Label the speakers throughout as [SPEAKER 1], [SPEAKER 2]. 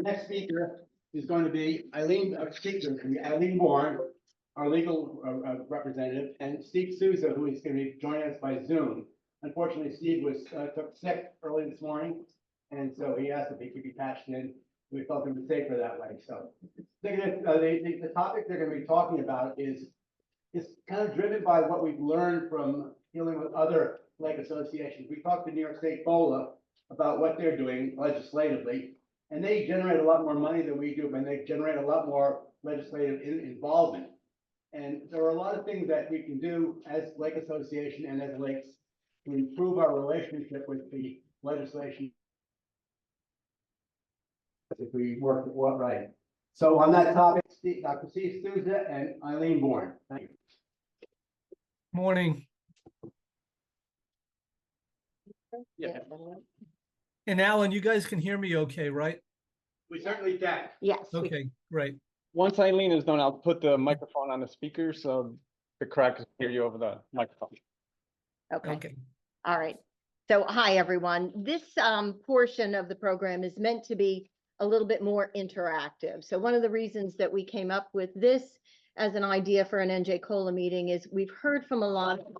[SPEAKER 1] next speaker is going to be Eileen Bourne, our legal representative, and Steve Souza, who is going to be joining us by Zoom. Unfortunately, Steve was took sick early this morning, and so he asked if he could be patched in. We felt it was safer that way. So the topic they're going to be talking about is kind of driven by what we've learned from dealing with other lake associations. We talked to NJCOLA about what they're doing legislatively, and they generate a lot more money than we do, and they generate a lot more legislative involvement. And there are a lot of things that we can do as lake association and as lakes to improve our relationship with the legislation if we work right. So on that topic, Dr. Steve Souza and Eileen Bourne. Thank you.
[SPEAKER 2] Morning.
[SPEAKER 1] Yeah.
[SPEAKER 2] And Alan, you guys can hear me okay, right?
[SPEAKER 1] We certainly can.
[SPEAKER 3] Yes.
[SPEAKER 2] Okay, great.
[SPEAKER 4] Once Eileen is done, I'll put the microphone on the speaker so the crowd can hear you over the microphone.
[SPEAKER 3] Okay. All right. So hi, everyone. This portion of the program is meant to be a little bit more interactive. So one of the reasons that we came up with this as an idea for an NJCOLA meeting is we've heard from a lot of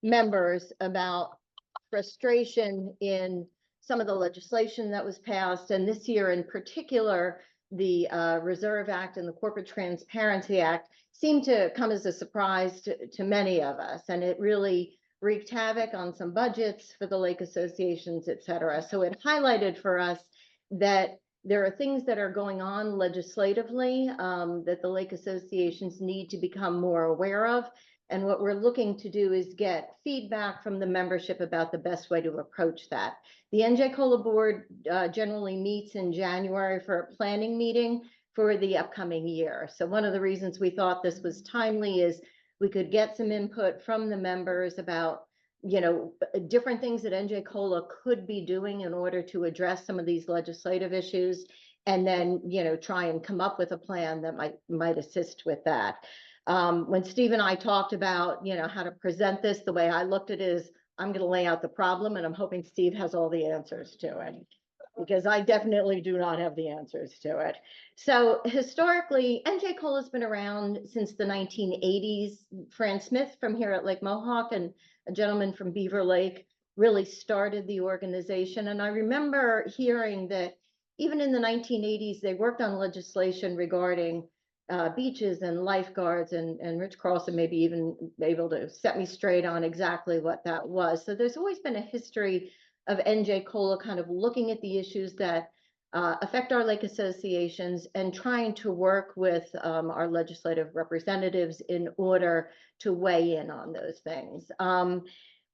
[SPEAKER 3] members about frustration in some of the legislation that was passed, and this year in particular, the Reserve Act and the Corporate Transparency Act seemed to come as a surprise to many of us, and it really wreaked havoc on some budgets for the lake associations, et cetera. So it highlighted for us that there are things that are going on legislatively that the lake associations need to become more aware of. And what we're looking to do is get feedback from the membership about the best way to approach that. The NJCOLA board generally meets in January for a planning meeting for the upcoming year. So one of the reasons we thought this was timely is we could get some input from the members about, you know, different things that NJCOLA could be doing in order to address some of these legislative issues, and then, you know, try and come up with a plan that might assist with that. When Steve and I talked about, you know, how to present this, the way I looked at it is I'm going to lay out the problem, and I'm hoping Steve has all the answers to it, because I definitely do not have the answers to it. So historically, NJCOLA has been around since the 1980s. Fran Smith from here at Lake Mohawk and a gentleman from Beaver Lake really started the organization. And I remember hearing that even in the 1980s, they worked on legislation regarding beaches and lifeguards, and Rich Carlson maybe even able to set me straight on exactly what that was. So there's always been a history of NJCOLA kind of looking at the issues that affect our lake associations and trying to work with our legislative representatives in order to weigh in on those things.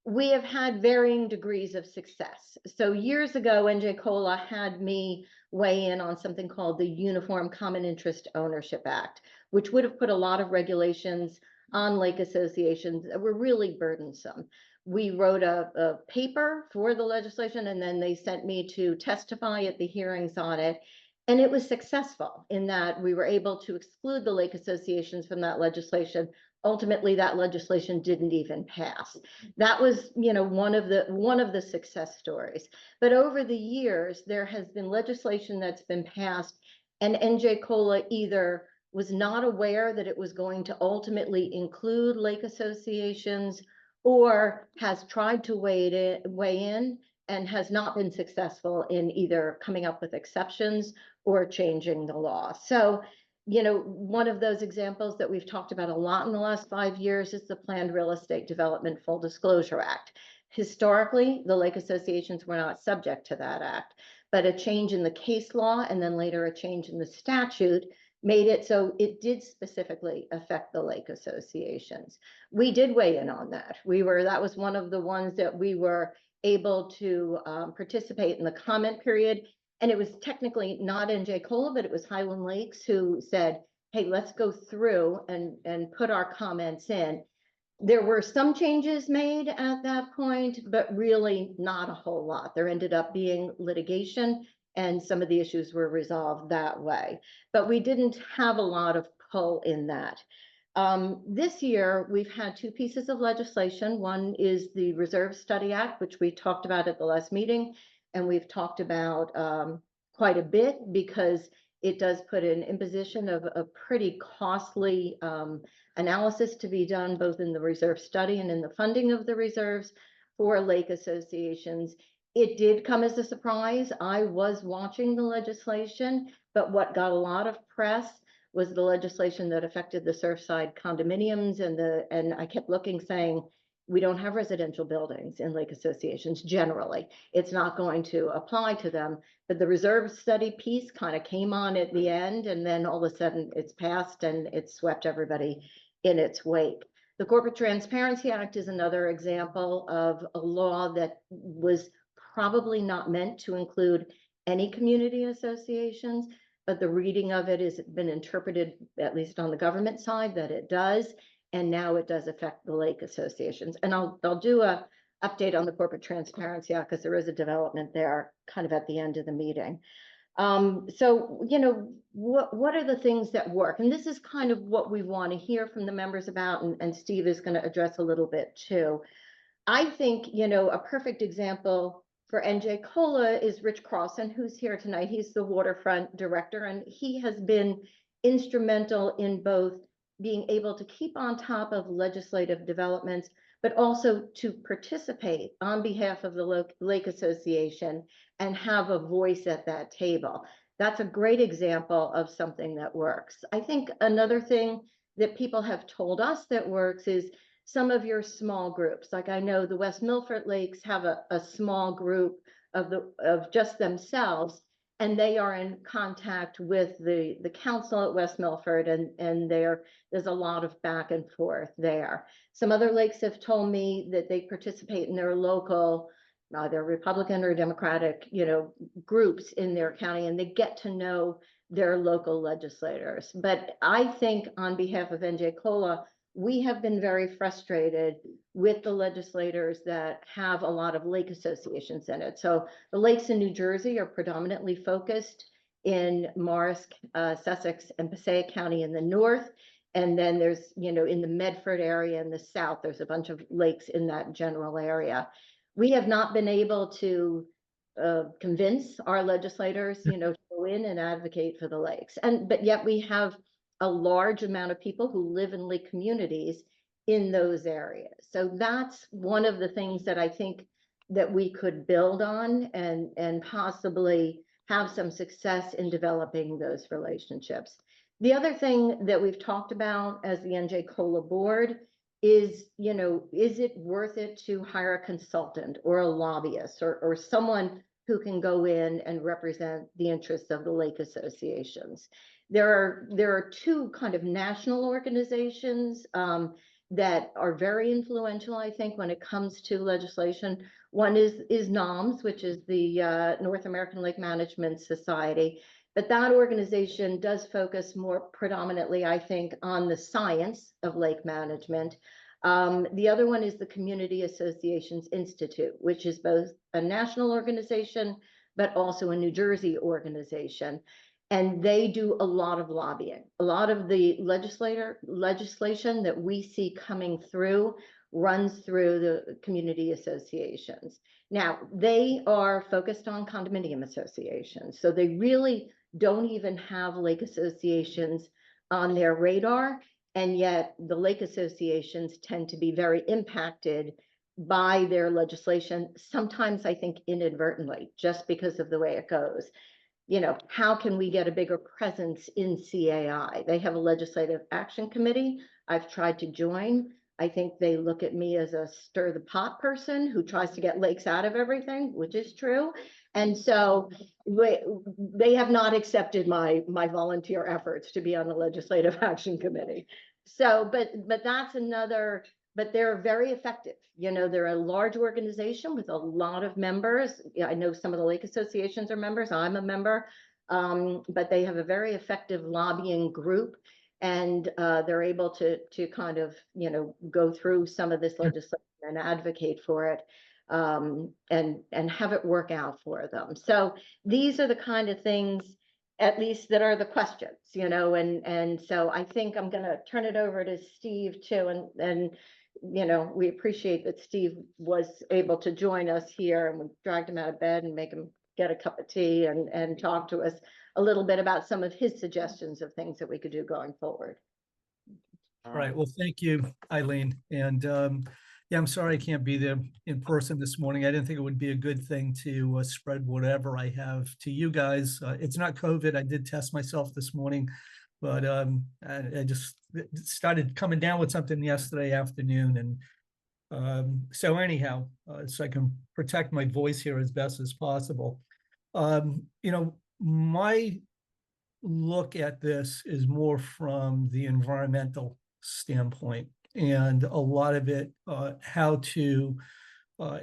[SPEAKER 3] We have had varying degrees of success. So years ago, NJCOLA had me weigh in on something called the Uniform Common Interest Ownership Act, which would have put a lot of regulations on lake associations that were really burdensome. We wrote a paper for the legislation, and then they sent me to testify at the hearings on it. And it was successful in that we were able to exclude the lake associations from that legislation. Ultimately, that legislation didn't even pass. That was, you know, one of the success stories. But over the years, there has been legislation that's been passed, and NJCOLA either was not aware that it was going to ultimately include lake associations, or has tried to weigh in and has not been successful in either coming up with exceptions or changing the law. So, you know, one of those examples that we've talked about a lot in the last 5 years is the Planned Real Estate Development Full Disclosure Act. Historically, the lake associations were not subject to that act, but a change in the case law and then later a change in the statute made it so it did specifically affect the lake associations. We did weigh in on that. That was one of the ones that we were able to participate in the comment period. And it was technically not NJCOLA, but it was Highland Lakes who said, hey, let's go through and put our comments in. There were some changes made at that point, but really not a whole lot. There ended up being litigation, and some of the issues were resolved that way. But we didn't have a lot of pull in that. This year, we've had two pieces of legislation. One is the Reserve Study Act, which we talked about at the last meeting, and we've talked about quite a bit because it does put an imposition of a pretty costly analysis to be done both in the reserve study and in the funding of the reserves for lake associations. It did come as a surprise. I was watching the legislation, but what got a lot of press was the legislation that affected the Surfside condominiums and I kept looking saying, we don't have residential buildings in lake associations generally. It's not going to apply to them, but the reserve study piece kind of came on at the end, and then all of a sudden it's passed and it swept everybody in its wake. The Corporate Transparency Act is another example of a law that was probably not meant to include any community associations, but the reading of it has been interpreted, at least on the government side, that it does. And now it does affect the lake associations. And I'll do a update on the Corporate Transparency Act because there is a development there kind of at the end of the meeting. So, you know, what are the things that work? And this is kind of what we want to hear from the members about, and Steve is going to address a little bit too. I think, you know, a perfect example for NJCOLA is Rich Crossan, who's here tonight. He's the waterfront director, and he has been instrumental in both being able to keep on top of legislative developments, but also to participate on behalf of the Lake Association and have a voice at that table. That's a great example of something that works. I think another thing that people have told us that works is some of your small groups. Like I know the West Milford Lakes have a small group of just themselves, and they are in contact with the council at West Milford, and there's a lot of back and forth there. Some other lakes have told me that they participate in their local, either Republican or Democratic, you know, groups in their county, and they get to know their local legislators. But I think on behalf of NJCOLA, we have been very frustrated with the legislators that have a lot of lake associations in it. So the lakes in New Jersey are predominantly focused in Morris, Sussex, and Passaic County in the north. And then there's, you know, in the Medford area in the south, there's a bunch of lakes in that general area. We have not been able to convince our legislators, you know, to go in and advocate for the lakes. But yet we have a large amount of people who live in lake communities in those areas. So that's one of the things that I think that we could build on and possibly have some success in developing those relationships. The other thing that we've talked about as the NJCOLA board is, you know, is it worth it to hire a consultant or a lobbyist or someone who can go in and represent the interests of the lake associations? There are two kind of national organizations that are very influential, I think, when it comes to legislation. One is NAMS, which is the North American Lake Management Society. But that organization does focus more predominantly, I think, on the science of lake management. The other one is the Community Associations Institute, which is both a national organization, but also a New Jersey organization. And they do a lot of lobbying. A lot of the legislation that we see coming through runs through the community associations. Now, they are focused on condominium associations. So they really don't even have lake associations on their radar. And yet the lake associations tend to be very impacted by their legislation, sometimes I think inadvertently, just because of the way it goes. You know, how can we get a bigger presence in CAI? They have a legislative action committee. I've tried to join. I think they look at me as a stir the pot person who tries to get lakes out of everything, which is true. And so they have not accepted my volunteer efforts to be on the legislative action committee. So, but that's another, but they're very effective. You know, they're a large organization with a lot of members. Yeah, I know some of the lake associations are members. I'm a member, but they have a very effective lobbying group, and they're able to kind of, you know, go through some of this legislation and advocate for it, and have it work out for them. So these are the kind of things, at least, that are the questions, you know, and so I think I'm going to turn it over to Steve too, and you know, we appreciate that Steve was able to join us here, and we dragged him out of bed and make him get a cup of tea and talk to us a little bit about some of his suggestions of things that we could do going forward.
[SPEAKER 2] All right. Well, thank you, Eileen. And yeah, I'm sorry I can't be there in person this morning. I didn't think it would be a good thing to spread whatever I have to you guys. It's not COVID. I did test myself this morning, but I just started coming down with something yesterday afternoon. And so anyhow, so I can protect my voice here as best as possible. My look at this is more from the environmental standpoint, and a lot of it, how to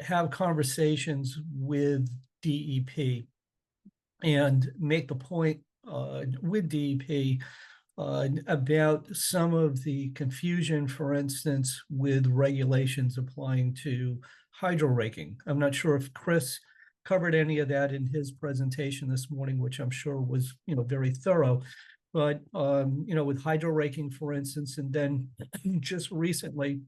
[SPEAKER 2] have conversations with DEP and make the point with DEP about some of the confusion, for instance, with regulations applying to hydro raking. I'm not sure if Chris covered any of that in his presentation this morning, which I'm sure was, very thorough. But, with hydro raking, for instance, and then just recently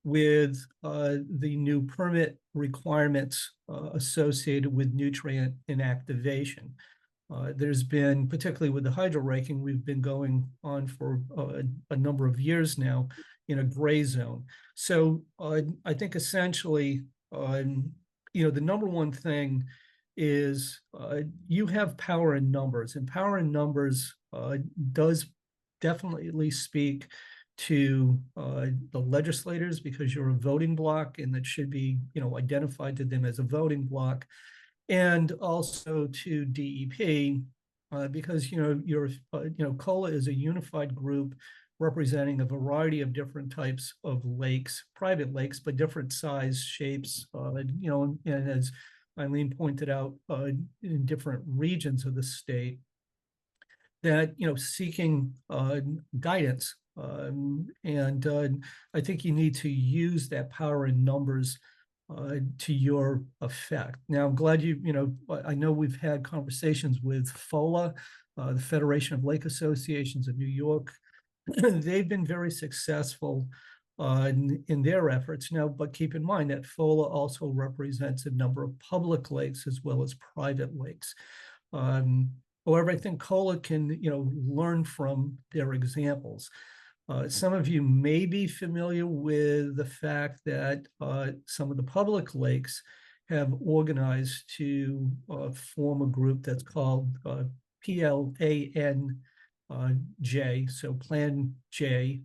[SPEAKER 2] with the new permit requirements associated with nutrient inactivation. There's been, particularly with the hydro raking, we've been going on for a number of years now in a gray zone. So I think essentially, the number one thing is you have power in numbers, and power in numbers does definitely speak to the legislators, because you're a voting bloc, and that should be, identified to them as a voting bloc, and also to DEP, because COLA is a unified group representing a variety of different types of lakes, private lakes, but different size, shapes, and as Eileen pointed out, in different regions of the state, that seeking guidance, and I think you need to use that power in numbers to your effect. Now, I'm glad I know we've had conversations with FOLA, the Federation of Lake Associations of New York. They've been very successful in their efforts now, but keep in mind that FOLA also represents a number of public lakes as well as private lakes. However, I think COLA can, learn from their examples. Some of you may be familiar with the fact that some of the public lakes have organized to form a group that's called PLANJ, so Plan J,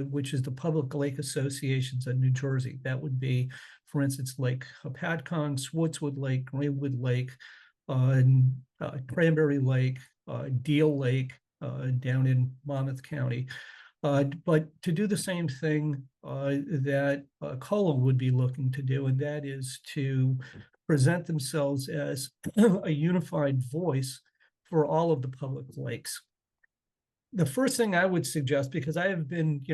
[SPEAKER 2] which is the Public Lake Associations of New Jersey. That would be, for instance, Lake Hopatcong, Swartzwood Lake, Greenwood Lake, Cranberry Lake, Deal Lake down in Monmouth County. But to do the same thing that COLA would be looking to do, and that is to present themselves as a unified voice for all of the public lakes. The first thing I would suggest, because I have been,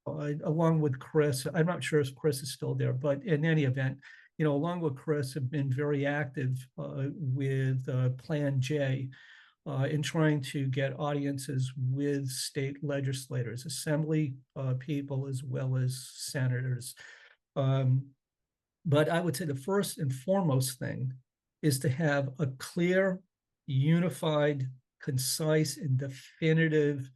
[SPEAKER 2] along with Chris, I'm not sure if Chris is still there, but in any event, along with Chris, have been very active with Plan J in trying to get audiences with state legislators, assembly people, as well as senators. But I would say the first and foremost thing is to have a clear, unified, concise, and definitive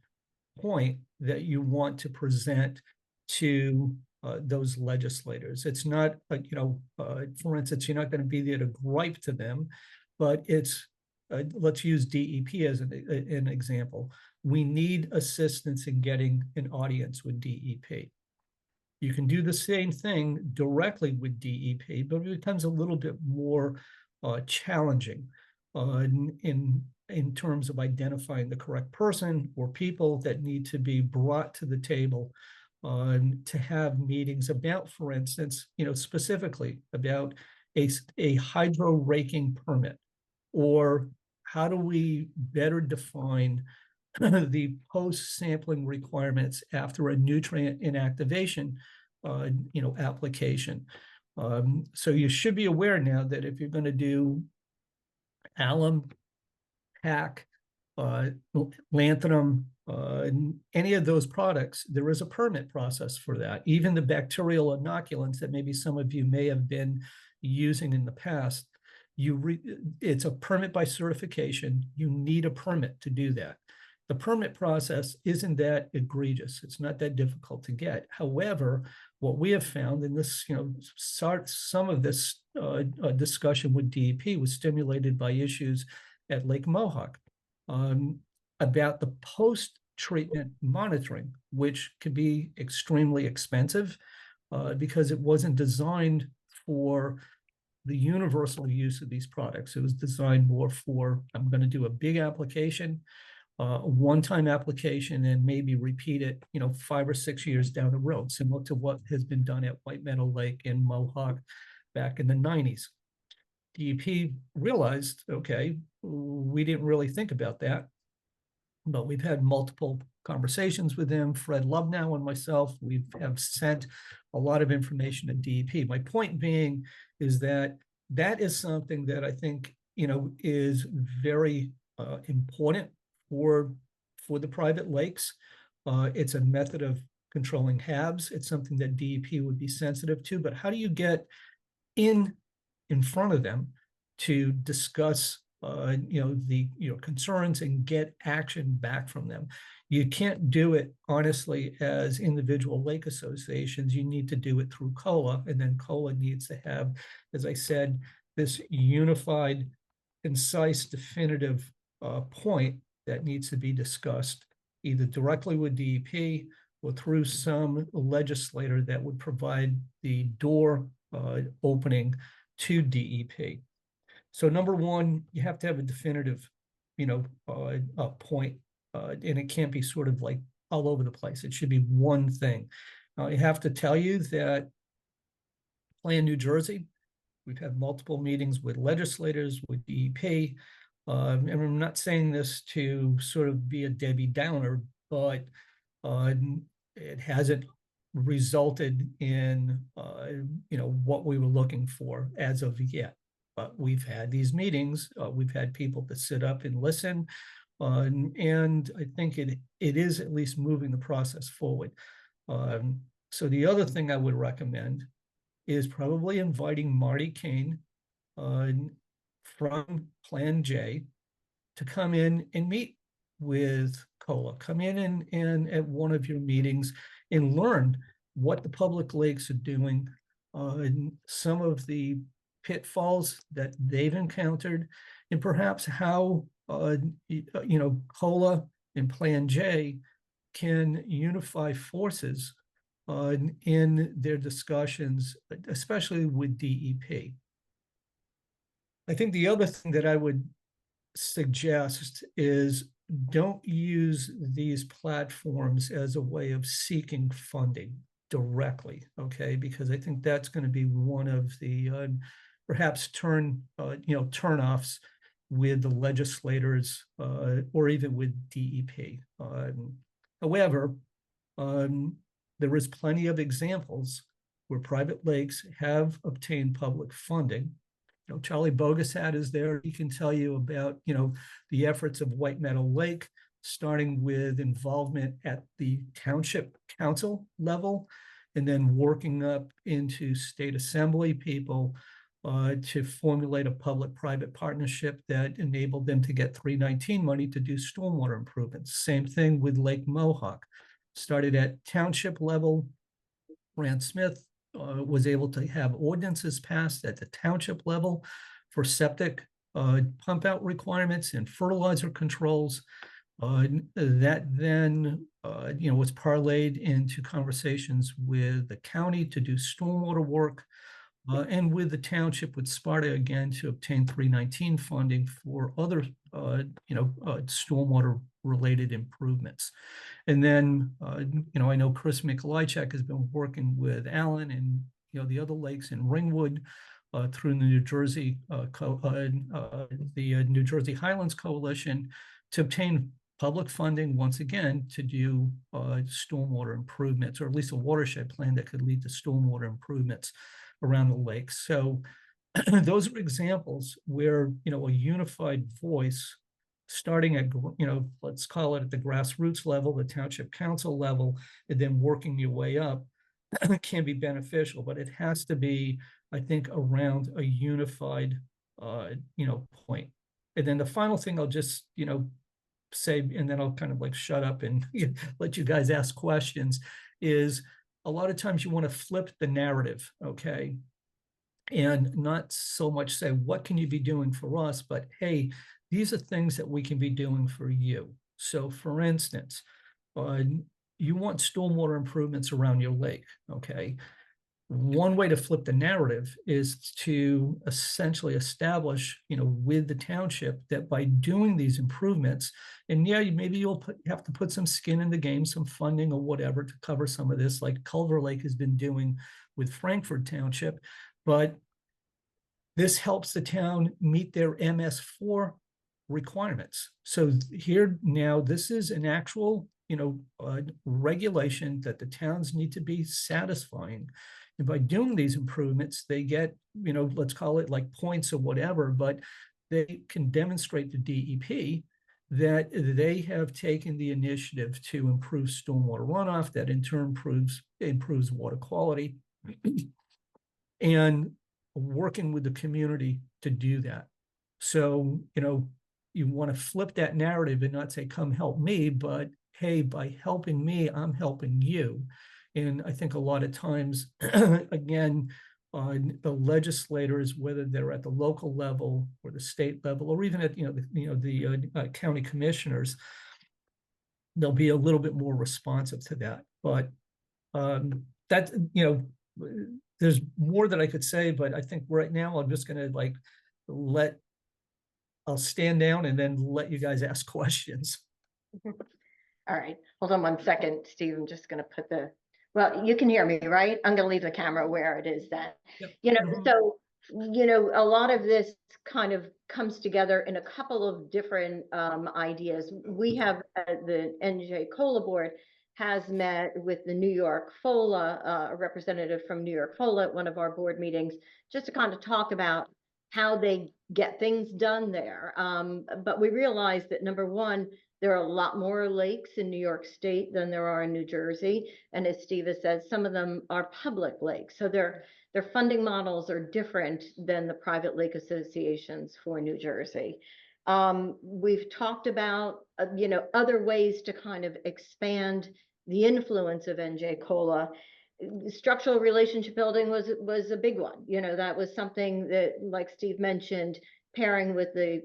[SPEAKER 2] point that you want to present to those legislators. It's not, for instance, you're not going to be there to gripe to them, but it's, let's use DEP as an example. We need assistance in getting an audience with DEP. You can do the same thing directly with DEP, but it becomes a little bit more challenging in terms of identifying the correct person or people that need to be brought to the table to have meetings about, for instance, specifically about a hydro raking permit, or how do we better define the post-sampling requirements after a nutrient inactivation application. So you should be aware now that if you're going to do alum, PAC, lanthanum, any of those products, there is a permit process for that. Even the bacterial inoculants that maybe some of you may have been using in the past, it's a permit by certification. You need a permit to do that. The permit process isn't that egregious. It's not that difficult to get. However, what we have found in this, some of this discussion with DEP was stimulated by issues at Lake Mohawk about the post-treatment monitoring, which could be extremely expensive because it wasn't designed for the universal use of these products. It was designed more for, I'm going to do a big application, a one-time application, and maybe repeat it, 5 or 6 years down the road, similar to what has been done at White Meadow Lake and Mohawk back in the 90s. DEP realized, okay, we didn't really think about that, but we've had multiple conversations with them. Fred Lubnow and myself, we have sent a lot of information to DEP. My point being is that is something that I think, is very important for the private lakes. It's a method of controlling HABs. It's something that DEP would be sensitive to, but how do you get in front of them to discuss the concerns and get action back from them? You can't do it honestly as individual lake associations. You need to do it through COLA, and then COLA needs to have, as I said, this unified, concise, definitive point that needs to be discussed either directly with DEP or through some legislator that would provide the door opening to DEP. So number one, you have to have a definitive, point, and it can't be sort of like all over the place. It should be one thing. I have to tell you that Plan New Jersey, we've had multiple meetings with legislators, with DEP, and I'm not saying this to sort of be a Debbie Downer, but it hasn't resulted in, what we were looking for as of yet. But we've had these meetings, we've had people that sit up and listen, and I think it is at least moving the process forward. So the other thing I would recommend is probably inviting Marty Kane from Plan J to come in and meet with COLA. Come in and at one of your meetings and learn what the public lakes are doing, and some of the pitfalls that they've encountered, and perhaps how COLA and Plan J can unify forces in their discussions, especially with DEP. I think the other thing that I would suggest is don't use these platforms as a way of seeking funding directly, okay? Because I think that's going to be one of the perhaps turnoffs with the legislators or even with DEP. However, there is plenty of examples where private lakes have obtained public funding. Charlie Bogasat is there. He can tell you about, the efforts of White Meadow Lake, starting with involvement at the township council level, and then working up into state assembly people to formulate a public-private partnership that enabled them to get 319 money to do stormwater improvements. Same thing with Lake Mohawk. Started at township level. Grant Smith was able to have ordinances passed at the township level for septic pump out requirements and fertilizer controls. That then, was parlayed into conversations with the county to do stormwater work, and with the township, with Sparta again, to obtain 319 funding for other, stormwater related improvements. And then, I know Chris Mikolajchuk has been working with Alan and, the other lakes in Ringwood through the New Jersey, New Jersey Highlands Coalition to obtain public funding once again to do stormwater improvements, or at least a watershed plan that could lead to stormwater improvements around the lake. So those are examples where, a unified voice starting at, let's call it at the grassroots level, the township council level, and then working your way up can be beneficial, but it has to be, I think, around a unified point. And then the final thing I'll just, say, and then I'll kind of like shut up and let you guys ask questions, is a lot of times you want to flip the narrative, okay? And not so much say, what can you be doing for us? But hey, these are things that we can be doing for you. So for instance, you want stormwater improvements around your lake, okay? One way to flip the narrative is to essentially establish, with the township, that by doing these improvements, and yeah, maybe you'll have to put some skin in the game, some funding or whatever to cover some of this, like Culver Lake has been doing with Frankfurt Township, but this helps the town meet their MS4 requirements. So here now, this is an actual, regulation that the towns need to be satisfying. And by doing these improvements, they get, let's call it like points or whatever, but they can demonstrate to DEP that they have taken the initiative to improve stormwater runoff, that in turn improves water quality, and working with the community to do that. So, you want to flip that narrative and not say, come help me, but hey, by helping me, I'm helping you. And I think a lot of times, again, the legislators, whether they're at the local level or the state level, or even at the county commissioners, they'll be a little bit more responsive to that. But that there's more that I could say, but I think right now I'm just going to I'll stand down and then let you guys ask questions.
[SPEAKER 3] All right, hold on 1 second, Steve. I'm just going to put well, you can hear me, right? I'm going to leave the camera where it is then. Yep. So, a lot of this kind of comes together in a couple of different ideas. We have the NJCOLA board has met with the New York FOLA, a representative from New York FOLA at one of our board meetings, just to kind of talk about how they get things done there. But we realized that, number one, there are a lot more lakes in New York State than there are in New Jersey. And as Steve has said, some of them are public lakes. So their funding models are different than the private lake associations for New Jersey. We've talked about, other ways to kind of expand the influence of NJCOLA. Structural relationship building was a big one. That was something that, like Steve mentioned, pairing with the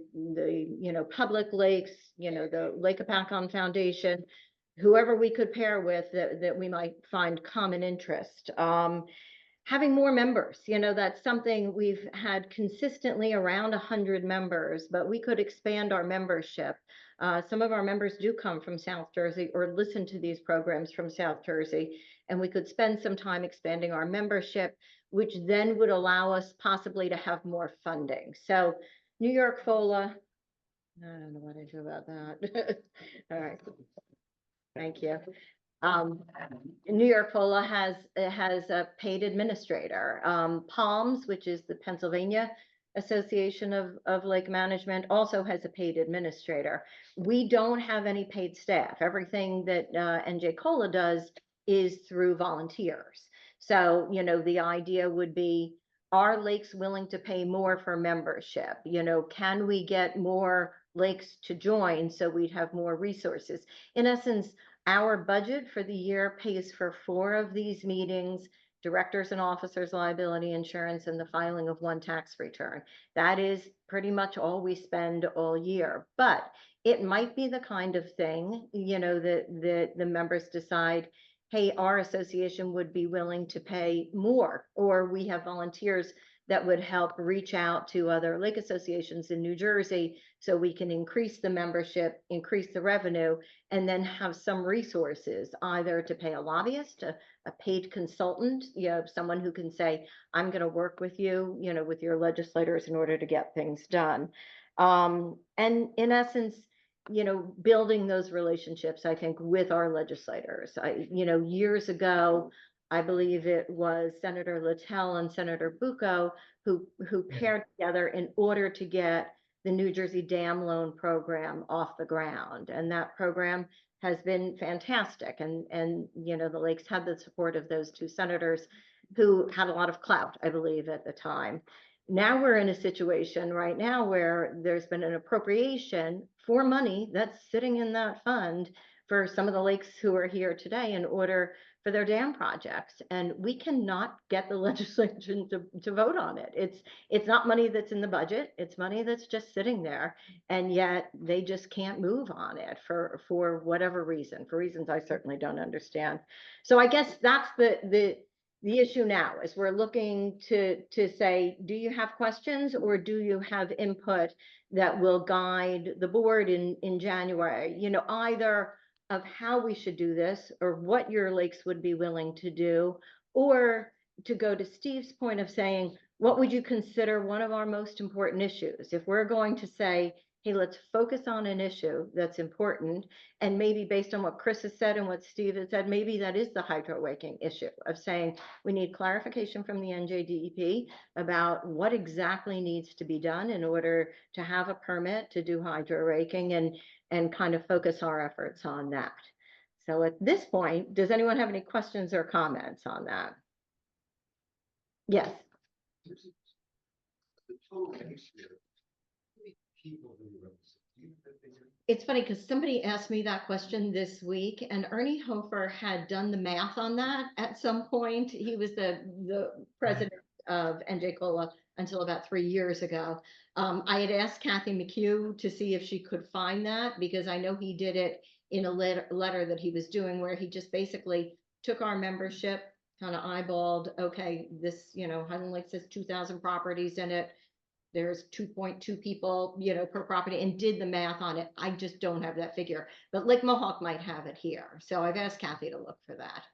[SPEAKER 3] public lakes, the Lake Apacon Foundation, whoever we could pair with that we might find common interest. Having more members, that's something we've had consistently around 100 members, but we could expand our membership. Some of our members do come from South Jersey or listen to these programs from South Jersey, and we could spend some time expanding our membership, which then would allow us possibly to have more funding. So New York FOLA, I don't know what I do about that. All right, thank you. New York FOLA has a paid administrator. PALMS, which is the Pennsylvania Association of Lake Management, also has a paid administrator. We don't have any paid staff. Everything that NJCOLA does is through volunteers. So, the idea would be, are lakes willing to pay more for membership? Can we get more lakes to join so we'd have more resources? In essence, our budget for the year pays for 4 of these meetings, directors and officers liability insurance, and the filing of 1 tax return. That is pretty much all we spend all year. But it might be the kind of thing, that the members decide, hey, our association would be willing to pay more, or we have volunteers that would help reach out to other lake associations in New Jersey so we can increase the membership, increase the revenue, and then have some resources either to pay a lobbyist, a paid consultant, someone who can say, I'm going to work with you, with your legislators in order to get things done. And in essence, building those relationships, I think, with our legislators. Years ago, I believe it was Senator Littell and Senator Bucco who paired together in order to get the New Jersey Dam Loan Program off the ground. And that program has been fantastic. And the lakes had the support of those 2 senators who had a lot of clout, I believe, at the time. Now we're in a situation right now where there's been an appropriation for money that's sitting in that fund for some of the lakes who are here today in order for their dam projects. And we cannot get the legislation to vote on it. It's not money that's in the budget. It's money that's just sitting there. And yet they just can't move on it for whatever reason, for reasons I certainly don't understand. So I guess that's the issue now, is we're looking to say, do you have questions or do you have input that will guide the board in January, you know, either of how we should do this or what your lakes would be willing to do, or to go to Steve's point of saying, what would you consider one of our most important issues? If we're going to say, hey, let's focus on an issue that's important, and maybe based on what Chris has said and what Steve has said, maybe that is the hydro raking issue of saying we need clarification from the NJDEP about what exactly needs to be done in order to have a permit to do hydro raking, and kind of focus our efforts on that. So at this point, does anyone have any questions or comments on that? Yes. It's funny because somebody asked me that question this week, and Ernie Hofer had done the math on that at some point. He was the president of NJCOLA until about 3 years ago. I had asked Kathy McHugh to see if she could find that, because I know he did it in a letter that he was doing where he just basically took our membership, kind of eyeballed, okay, this, you know, Highland Lake says 2,000 properties in it. There's 2.2 people, you know, per property, and did the math on it. I just don't have that figure, but Lake Mohawk might have it here. So I've asked Kathy to look for that.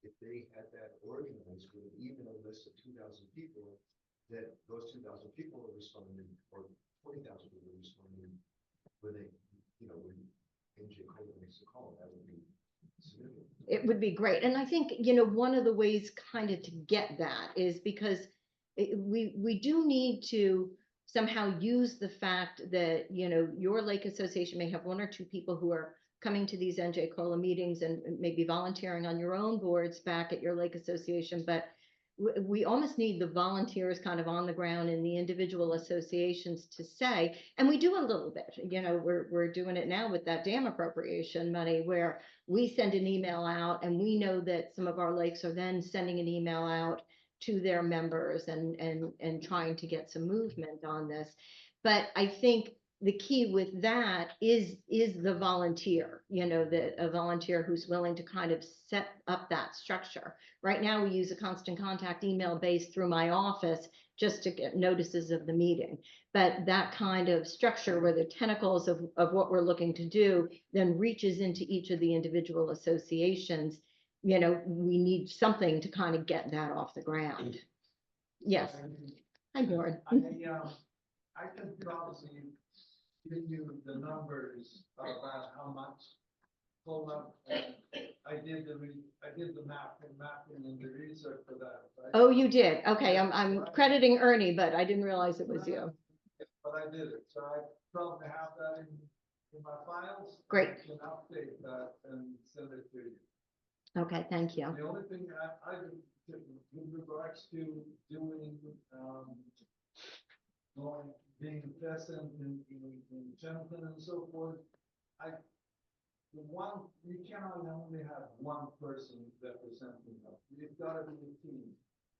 [SPEAKER 5] If they had that organized with even a list of 2,000 people, that those 2,000 people are responding, or 20,000 people are responding when they, you know, when NJCOLA makes a call, that would be significant.
[SPEAKER 3] It would be great. And I think, you know, one of the ways kind of to get that is because we do need to somehow use the fact that, you know, your lake association may have 1 or 2 people who are coming to these NJCOLA meetings and maybe volunteering on your own boards back at your lake association, but we almost need the volunteers kind of on the ground in the individual associations to say, and we do a little bit, you know, we're doing it now with that dam appropriation money, where we send an email out and we know that some of our lakes are then sending an email out to their members and trying to get some movement on this. But I think the key with that is the volunteer, you know, a volunteer who's willing to kind of set up that structure. Right now, we use a constant contact email base through my office just to get notices of the meeting. But that kind of structure where the tentacles of what we're looking to do then reaches into each of the individual associations, you know, we need something to kind of get that off the ground. Yes. Hi, Bjorn.
[SPEAKER 6] I can probably give you the numbers about how much COLA. I did the mapping and the research for that. Right?
[SPEAKER 3] Oh, you did. Okay, I'm crediting Ernie, but I didn't realize it was you.
[SPEAKER 6] But I did it, so I probably have that in my files.
[SPEAKER 3] Great.
[SPEAKER 6] I can update that and send it to you.
[SPEAKER 3] Okay, thank you.
[SPEAKER 6] The only thing I with regards to doing being present in Champion and so forth, you cannot only have one person representing us. You've got to be a team.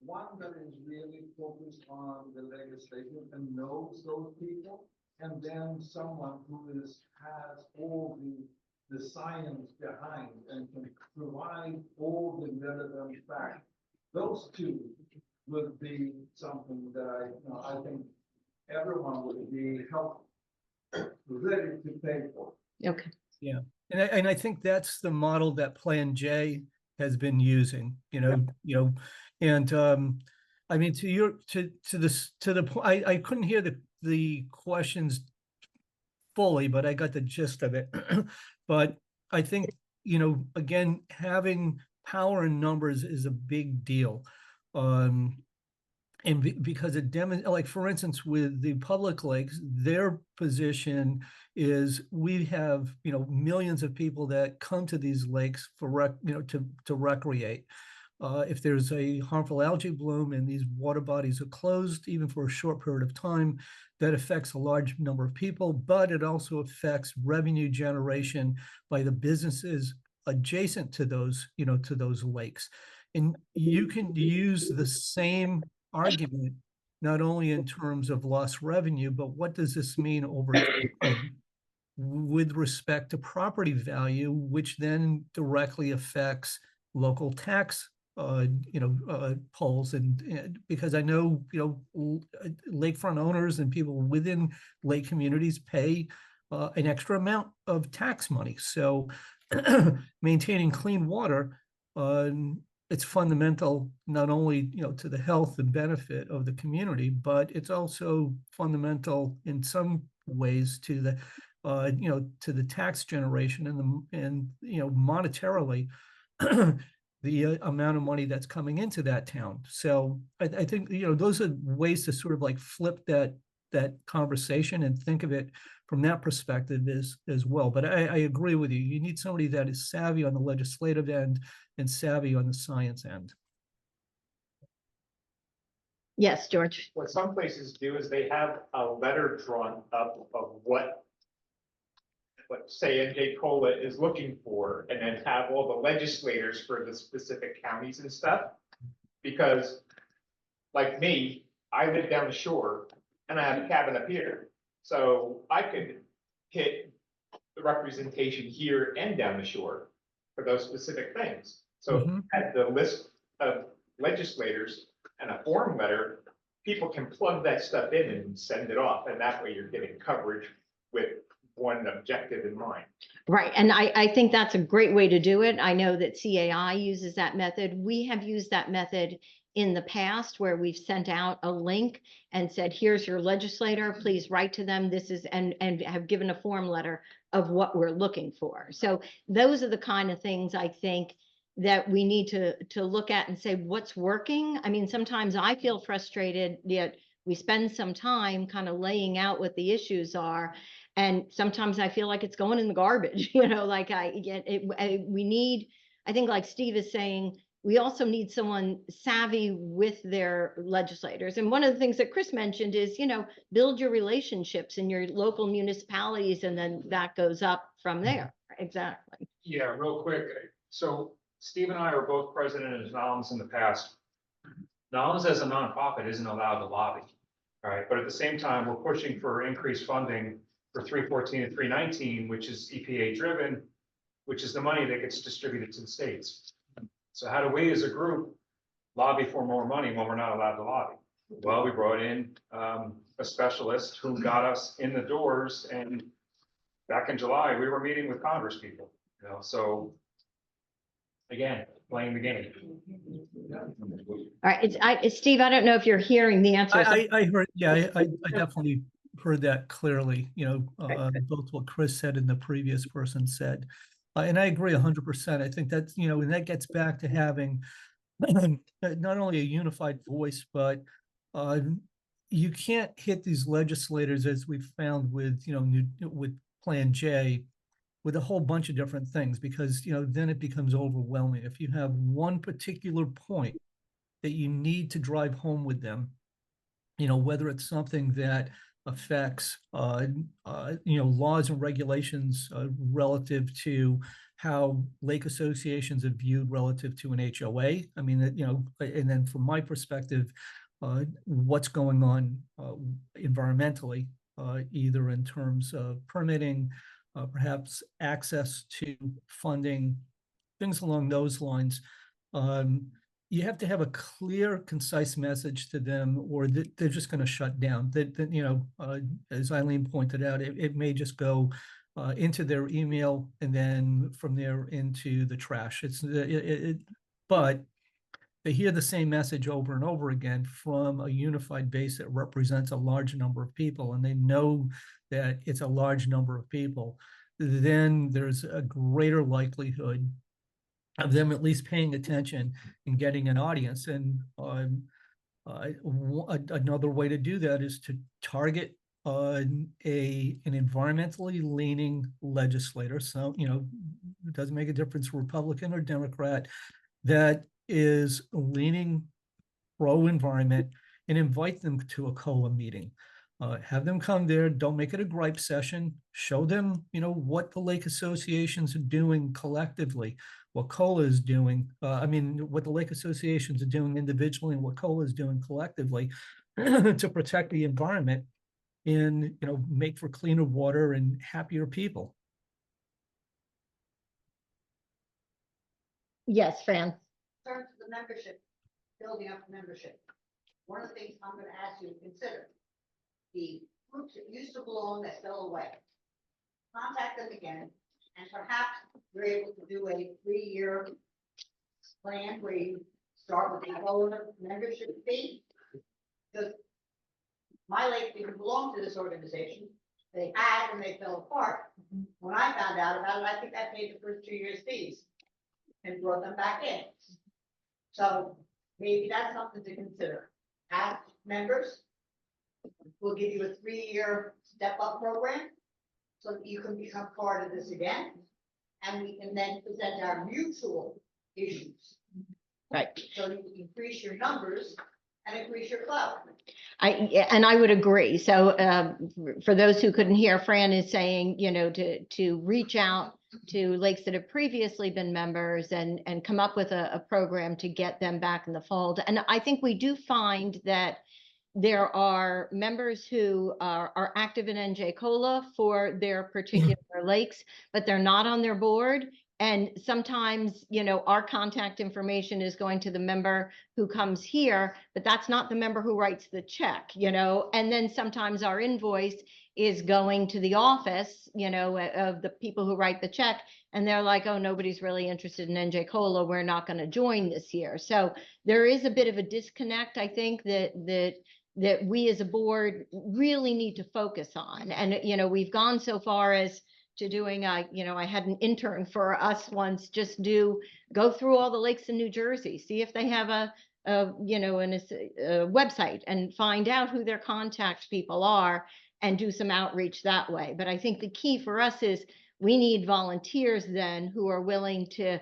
[SPEAKER 6] One that is really focused on the legislation and knows those people, and then someone who has all the science behind and can provide all the relevant facts. Those two would be something that I think everyone would be ready to pay for.
[SPEAKER 3] Okay.
[SPEAKER 2] Yeah, and I think that's the model that Plan J has been using, and I mean, I couldn't hear the questions fully, but I got the gist of it. But I think, again, having power in numbers is a big deal. And because it like, for instance, with the public lakes, their position is we have, millions of people that come to these lakes for to recreate. if there's a harmful algae bloom and these water bodies are closed, even for a short period of time, that affects a large number of people, but it also affects revenue generation by the businesses adjacent to those, to those lakes. And you can use the same argument, not only in terms of lost revenue, but what does this mean over time with respect to property value, which then directly affects local tax polls, and because I know, lakefront owners and people within lake communities pay an extra amount of tax money. So maintaining clean water, it's fundamental not only, to the health and benefit of the community, but it's also fundamental in some ways to the, to the tax generation and monetarily the amount of money that's coming into that town. So I think, those are ways to sort of like flip that conversation and think of it from that perspective as well. But I agree with you. You need somebody that is savvy on the legislative end and savvy on the science end.
[SPEAKER 3] Yes, George.
[SPEAKER 7] What some places do is they have a letter drawn up of what say NJCOLA is looking for, and then have all the legislators for the specific counties and stuff. Because like me, I live down the shore and I have a cabin up here. So I could hit the representation here and down the shore for those specific things. So at the list of legislators and a form letter, people can plug that stuff in and send it off. And that way you're getting coverage with one objective in mind.
[SPEAKER 3] Right. And I think that's a great way to do it. I know that CAI uses that method. We have used that method in the past where we've sent out a link and said, here's your legislator, please write to them. This is, and have given a form letter of what we're looking for. So those are the kind of things I think that we need to look at and say, what's working? I mean, sometimes I feel frustrated, yet we spend some time kind of laying out what the issues are. And sometimes I feel like it's going in the garbage, like I get it. We need, I think like Steve is saying, we also need someone savvy with their legislators. And one of the things that Chris mentioned is, build your relationships in your local municipalities, and then that goes up from there. Exactly.
[SPEAKER 8] Yeah, real quick. So Steve and I were both president of NOLMS in the past. NOLMS as a nonprofit isn't allowed to lobby, all right? But at the same time, we're pushing for increased funding for 314 and 319, which is EPA driven, which is the money that gets distributed to the states. So how do we as a group lobby for more money when we're not allowed to lobby? Well, we brought in a specialist who got us in the doors, and back in July, we were meeting with Congress people, so again, playing the game.
[SPEAKER 3] All right, Steve, I don't know if you're hearing the answer.
[SPEAKER 2] I heard, yeah, I definitely heard that clearly, both what Chris said and the previous person said. And I agree 100%. I think that's, and that gets back to having not only a unified voice, but you can't hit these legislators, as we've found with, with Plan J, with a whole bunch of different things, because, then it becomes overwhelming. If you have one particular point that you need to drive home with them, whether it's something that affects, laws and regulations relative to how lake associations are viewed relative to an HOA. I mean, and then from my perspective, what's going on environmentally, either in terms of permitting, perhaps access to funding, things along those lines. You have to have a clear, concise message to them, or they're just going to shut down. As Eileen pointed out, it may just go into their email and then from there into the trash. But they hear the same message over and over again from a unified base that represents a large number of people, and they know that it's a large number of people. Then there's a greater likelihood of them at least paying attention and getting an audience. And another way to do that is to target an environmentally leaning legislator. So, it doesn't make a difference, Republican or Democrat, that is leaning pro-environment and invite them to a COLA meeting. Have them come there, don't make it a gripe session, show them, what the lake associations are doing collectively, what COLA is doing, what the lake associations are doing individually and what COLA is doing collectively to protect the environment and, make for cleaner water and happier people.
[SPEAKER 3] Yes, Fran.
[SPEAKER 9] In terms of the membership, building up membership, one of the things I'm gonna ask you to consider, the groups that used to belong that fell away. Contact them again, and perhaps you're able to do a 3-year plan where you start with a lower membership fee. Because my lake didn't belong to this organization, they had and they fell apart. When I found out about it, I think I paid the first 2 years' fees and brought them back in. So maybe that's something to consider. Ask members, we'll give you a 3-year step-up program so that you can become part of this again. And we can then present our mutual issues.
[SPEAKER 3] Right.
[SPEAKER 9] So you can increase your numbers and increase your clout.
[SPEAKER 3] And I would agree. So for those who couldn't hear, Fran is saying, to reach out to lakes that have previously been members and come up with a program to get them back in the fold. And I think we do find that there are members who are active in NJCOLA for their particular lakes, but they're not on their board. And sometimes, our contact information is going to the member who comes here, but that's not the member who writes the check, and then sometimes our invoice is going to the office, of the people who write the check. And they're like, oh, nobody's really interested in NJCOLA. We're not going to join this year. So there is a bit of a disconnect, I think, that we as a board really need to focus on. And, we've gone so far as to doing, I had an intern for us once, just go through all the lakes in New Jersey, see if they have a website and find out who their contact people are and do some outreach that way. But I think the key for us is we need volunteers then who are willing to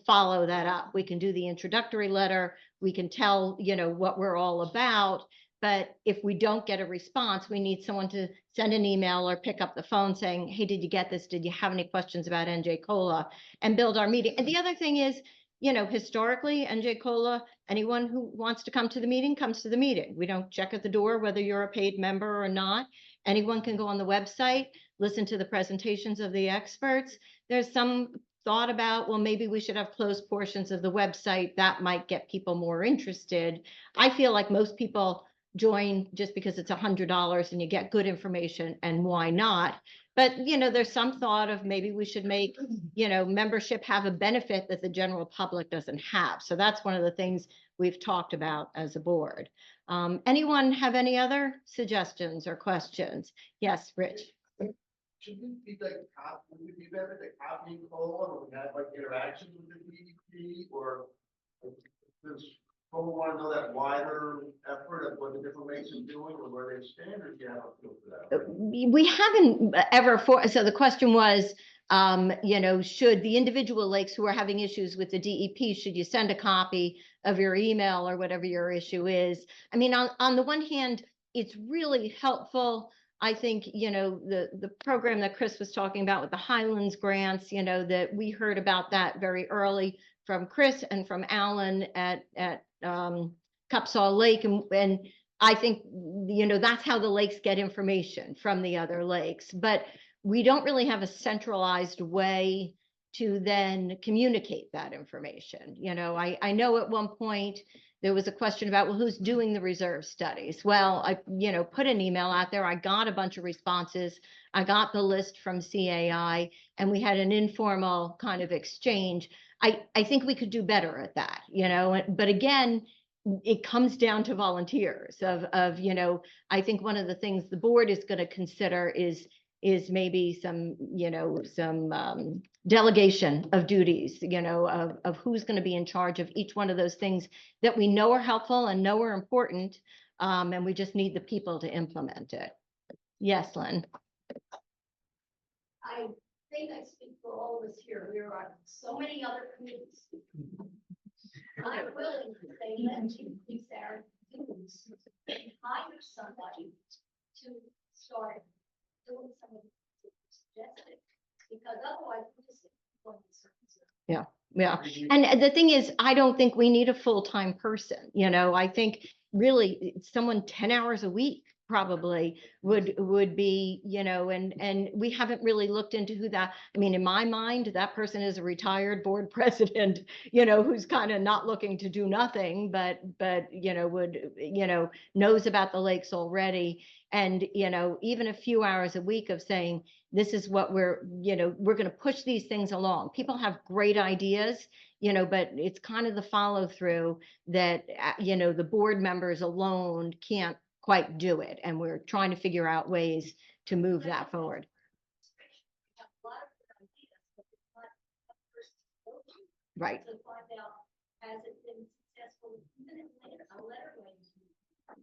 [SPEAKER 3] follow that up. We can do the introductory letter. We can tell, what we're all about. But if we don't get a response, we need someone to send an email or pick up the phone saying, hey, did you get this? Did you have any questions about NJCOLA? And build our meeting. And the other thing is, historically, NJCOLA, anyone who wants to come to the meeting comes to the meeting. We don't check at the door whether you're a paid member or not. Anyone can go on the website, listen to the presentations of the experts. There's some thought about, well, maybe we should have closed portions of the website that might get people more interested. I feel like most people join just because it's $100 and you get good information, and why not? But, there's some thought of maybe we should make, membership have a benefit that the general public doesn't have. So that's one of the things we've talked about as a board. Anyone have any other suggestions or questions? Yes, Rich.
[SPEAKER 5] Should we be like, would it be better to copy and call, or we have like interactions with the DEP, or does people want to know that wider effort of what the different lakes are doing, or where they stand, or do you have a feel for that?
[SPEAKER 3] We haven't ever so the question was, should the individual lakes who are having issues with the DEP, should you send a copy of your email or whatever your issue is? I mean, on the one hand, it's really helpful. I think, the program that Chris was talking about with the Highlands grants, that we heard about that very early from Chris and from Alan at Cupsaw Lake. And I think, that's how the lakes get information from the other lakes. But we don't really have a centralized way to then communicate that information. I know at one point there was a question about, well, who's doing the reserve studies? Well, I, put an email out there. I got a bunch of responses. I got the list from CAI, and we had an informal kind of exchange. I think we could do better at that, but again, it comes down to volunteers I think one of the things the board is going to consider is maybe some, some delegation of duties, of who's going to be in charge of each one of those things that we know are helpful and know are important. And we just need the people to implement it. Yes, Lynn.
[SPEAKER 9] I think I speak for all of us here. There are so many other committees,
[SPEAKER 10] I'm willing to say, let's increase our dues, hire somebody to start doing some of the suggested, because otherwise we're just going in circles.
[SPEAKER 3] Yeah. And the thing is, I don't think we need a full-time person, you know, I think really someone 10 hours a week probably would be, you know, and we haven't really looked into who that, I mean, in my mind, that person is a retired board president, you know, who's kind of not looking to do nothing, but, you know, would, you know, knows about the lakes already. And, you know, even a few hours a week of saying, this is what we're, you know, we're going to push these things along. People have great ideas, you know, but it's kind of the follow through that, you know, the board members alone can't quite do it. And we're trying to figure out ways to move that forward.
[SPEAKER 10] We have a lot of good ideas, but it's not a person to go to.
[SPEAKER 3] Right.
[SPEAKER 10] To find out, has it been successful, even if a letter writing.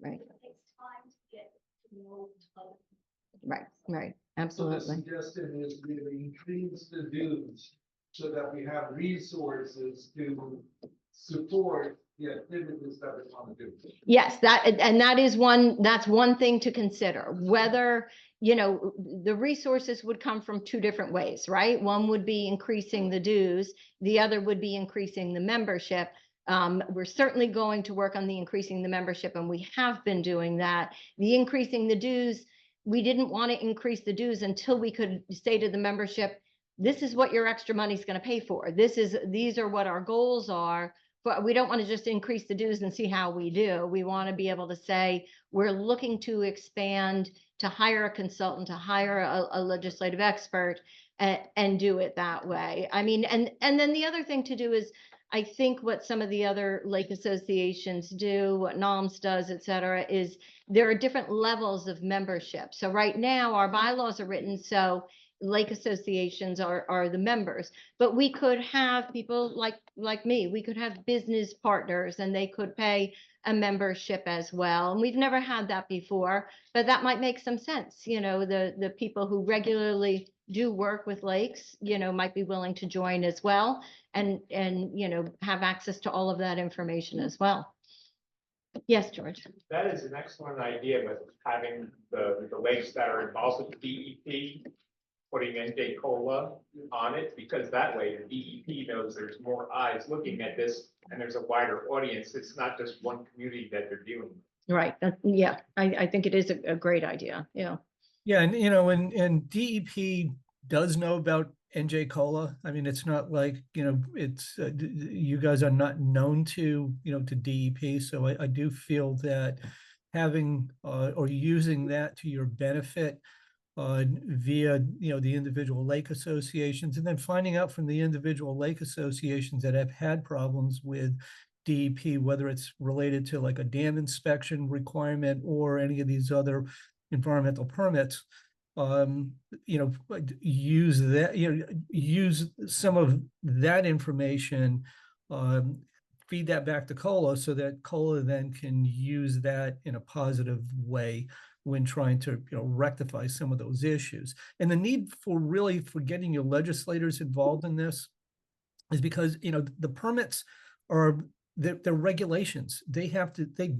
[SPEAKER 3] Right.
[SPEAKER 10] It takes time to get to know other people.
[SPEAKER 3] Right. Right.
[SPEAKER 6] So the
[SPEAKER 3] Absolutely.
[SPEAKER 6] suggestion is really increase the dues so that we have resources to support the activities that we want to do.
[SPEAKER 3] Yes, and that's one thing to consider, whether, you know, the resources would come from two different ways, right? One would be increasing the dues, the other would be increasing the membership. We're certainly going to work on the increasing the membership, and we have been doing that. The increasing the dues, we didn't want to increase the dues until we could say to the membership, this is what your extra money is going to pay for. These are what our goals are. But we don't want to just increase the dues and see how we do. We want to be able to say, we're looking to expand, to hire a consultant, to hire a legislative expert, and do it that way. I mean, and then the other thing to do is, I think what some of the other lake associations do, what NALMS does, et cetera, is there are different levels of membership. So right now, our bylaws are written so lake associations are the members, but we could have people like me, we could have business partners and they could pay a membership as well. And we've never had that before, but that might make some sense. You know, the people who regularly do work with lakes, you know, might be willing to join as well and, you know, have access to all of that information as well. Yes, George.
[SPEAKER 7] That is an excellent idea, but having the lakes that are involved with the DEP, putting NJCOLA on it, because that way the DEP knows there's more eyes looking at this and there's a wider audience. It's not just one community that they're dealing with.
[SPEAKER 3] Right. Yeah, I think it is a great idea. Yeah.
[SPEAKER 2] Yeah, and you know, and DEP does know about NJCOLA. I mean, it's not like, you know, it's you guys are not known to, you know, to DEP. So I do feel that having or using that to your benefit via, you know, the individual lake associations, and then finding out from the individual lake associations that have had problems with DEP, whether it's related to like a dam inspection requirement or any of these other environmental permits, you know, use that, you know, use some of that information, feed that back to COLA so that COLA then can use that in a positive way when trying to, you know, rectify some of those issues. And the need for really for getting your legislators involved in this is because, you know, the permits are they're regulations. They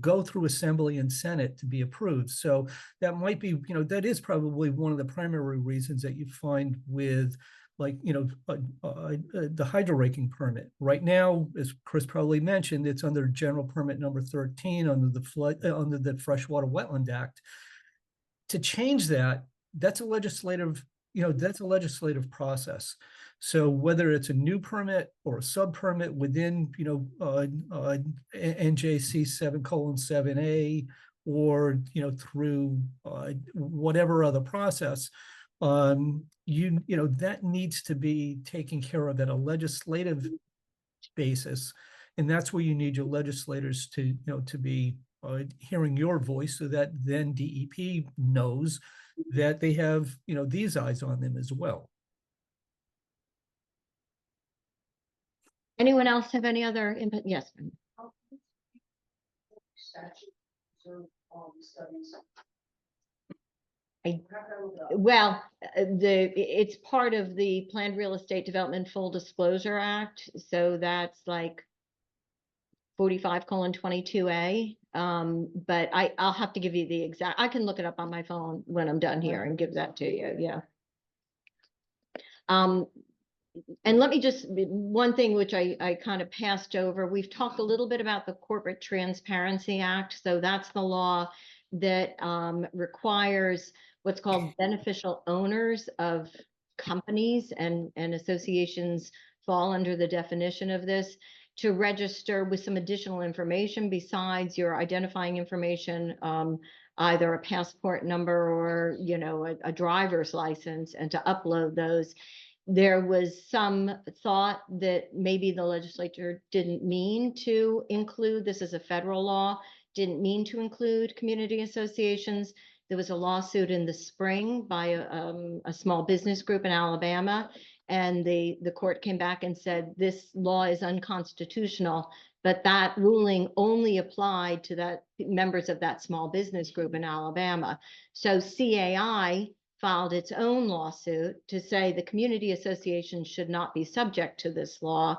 [SPEAKER 2] go through Assembly and Senate to be approved. So that might be, you know, that is probably one of the primary reasons that you find with, like, you know, the hydro raking permit. Right now, as Chris probably mentioned, it's under general permit number 13 under the Freshwater Wetland Act. To change that, that's a legislative, you know, that's a legislative process. So whether it's a new permit or a sub permit within, you know, NJC 7:7A, or, you know, through whatever other process, you know, that needs to be taken care of at a legislative basis. And that's where you need your legislators to, you know, to be hearing your voice, so that then DEP knows that they have, you know, these eyes on them as well.
[SPEAKER 3] Anyone else have any other input? Yes. Well, it's part of the Planned Real Estate Development Full Disclosure Act. So that's like 45:22A. But I'll have to give you the exact, I can look it up on my phone when I'm done here and give that to you, yeah. And let me just, one thing which I kind of passed over, we've talked a little bit about the Corporate Transparency Act. So that's the law that requires what's called beneficial owners of companies, and associations fall under the definition of this, to register with some additional information besides your identifying information, either a passport number or, you know, a driver's license, and to upload those. There was some thought that maybe the legislature didn't mean to include, this is a federal law, didn't mean to include community associations. There was a lawsuit in the spring by a small business group in Alabama, and the court came back and said this law is unconstitutional, but that ruling only applied to that members of that small business group in Alabama. So CAI filed its own lawsuit to say the community association should not be subject to this law.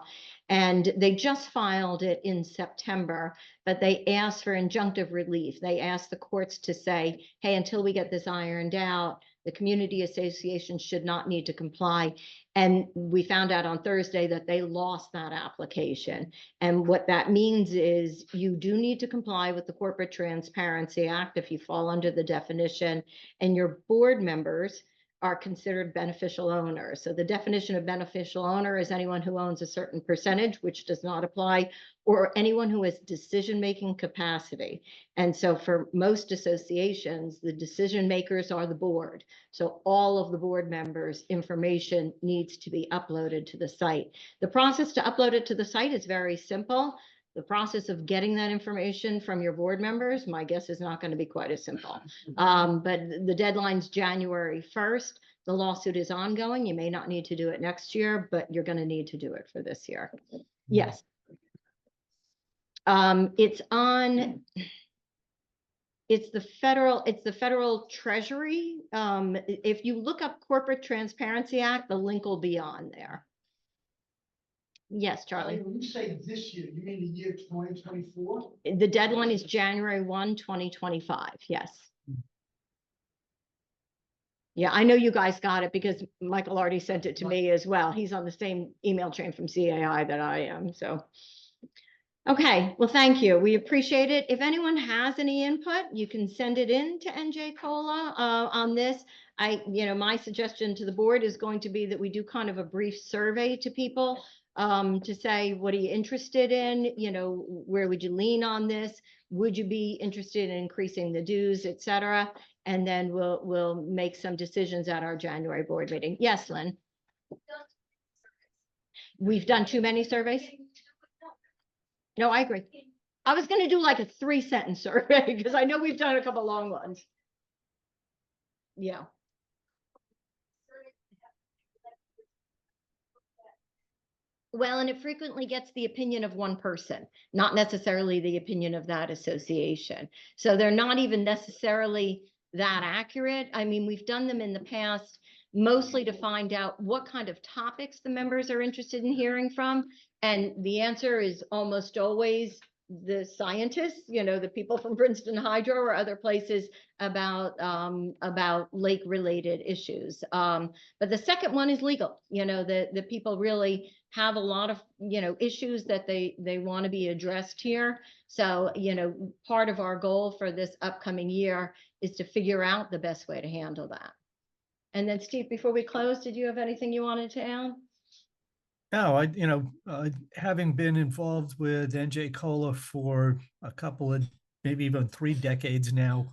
[SPEAKER 3] And they just filed it in September, but they asked for injunctive relief. They asked the courts to say, hey, until we get this ironed out, the community association should not need to comply. And we found out on Thursday that they lost that application. And what that means is you do need to comply with the Corporate Transparency Act if you fall under the definition, and your board members are considered beneficial owners. So the definition of beneficial owner is anyone who owns a certain percentage, which does not apply, or anyone who has decision-making capacity. And so for most associations, the decision makers are the board. So all of the board members' information needs to be uploaded to the site. The process to upload it to the site is very simple. The process of getting that information from your board members, my guess is not going to be quite as simple. But the deadline's January 1st. The lawsuit is ongoing. You may not need to do it next year, but you're going to need to do it for this year. Yes. It's the federal treasury. If you look up Corporate Transparency Act, the link will be on there. Yes, Charlie.
[SPEAKER 1] When you say this year, you mean the year 2024?
[SPEAKER 3] The deadline is January 1, 2025. Yes. Yeah, I know you guys got it because Michael already sent it to me as well. He's on the same email chain from CAI that I am, so. Okay, well, thank you. We appreciate it. If anyone has any input, you can send it in to NJCOLA on this. My suggestion to the board is going to be that we do kind of a brief survey to people to say, what are you interested in? You know, where would you lean on this? Would you be interested in increasing the dues, et cetera? And then we'll make some decisions at our January board meeting. Yes, Lynn. We've done too many surveys? No, I agree. I was going to do like a 3-sentence survey because I know we've done a couple long ones. Yeah. Well, and it frequently gets the opinion of one person, not necessarily the opinion of that association. So they're not even necessarily that accurate. I mean, we've done them in the past, mostly to find out what kind of topics the members are interested in hearing from. And the answer is almost always the scientists, you know, the people from Princeton Hydro or other places about lake related issues. But the second one is legal. You know, the people really have a lot of, you know, issues that they want to be addressed here. So, you know, part of our goal for this upcoming year is to figure out the best way to handle that. And then Steve, before we close, did you have anything you wanted to add?
[SPEAKER 2] No, having been involved with NJCOLA for a couple of, maybe even 3 decades now,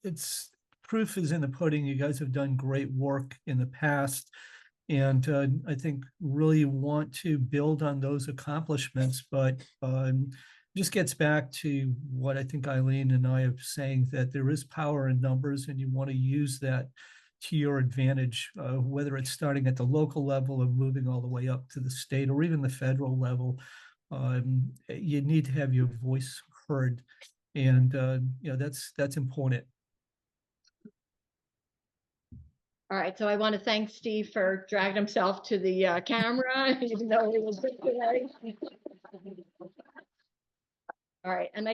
[SPEAKER 2] it's proof is in the pudding. You guys have done great work in the past. And I think really want to build on those accomplishments, but just gets back to what I think Eileen and I are saying, that there is power in numbers and you want to use that to your advantage, whether it's starting at the local level or moving all the way up to the state or even the federal level. You need to have your voice heard, and that's important.
[SPEAKER 3] All right, so I want to thank Steve for dragging himself to the camera, even though it was. All right, and I